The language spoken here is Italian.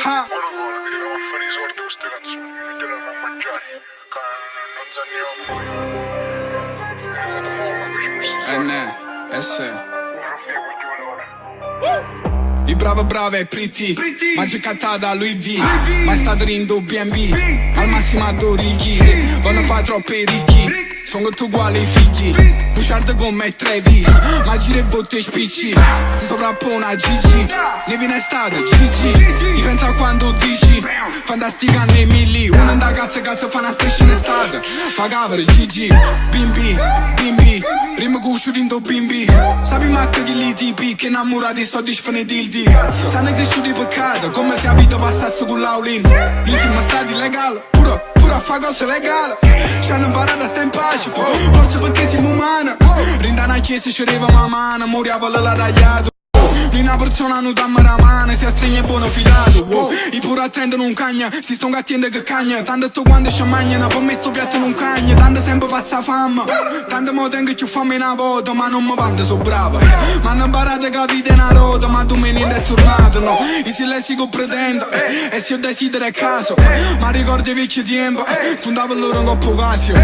ha. Ora guarda, che devo fare i soldi queste canzoni, mi metteranno a mangiare, non sa neanche. NS I brava brava e pretty Mangi cattata Louis V Ma sta dando B&B Al massimo a Dorighi Vanno fa troppe ricchi Sono tutti uguali ai figli Buciardo come e Trevi Ma gira e botte e spicci Si sovrappone a Gigi Ne viene estate Gigi Io penso a quando dici Fantastica nei milli Uno da casa fa una striscia in estate Fa cavere Gigi Bimbi Bimbi Rima cusciurindo bimbi Sapi macchia che li tipi Che innamorati sto disfane dildi Sanno cresciuti per casa Come se la vita passasse con l'Aulin Noi siamo stati legali Pure a fa cose legali Ci hanno imparato a sta in pace Forse perché siamo umani Rindana a chiesa ci arriva mano Moriava la tagliato Lui una persona non dammi la mano Si stringe e buono fidato I pure attendono un cagna Si sto gattiendo che cagna Tanto tu quando ci mangiano Per me sto piatto non cagna Tanto sempre passa fame Tanto mo tengo più fame una volta Ma non mi vanto so brava Ma hanno imparato che la vita è una rota Ma tu me ne è tornato no I silenzi che pretendo E se io desidero è caso Ma ricordo i vecchi tempi Contavo loro in coppo casio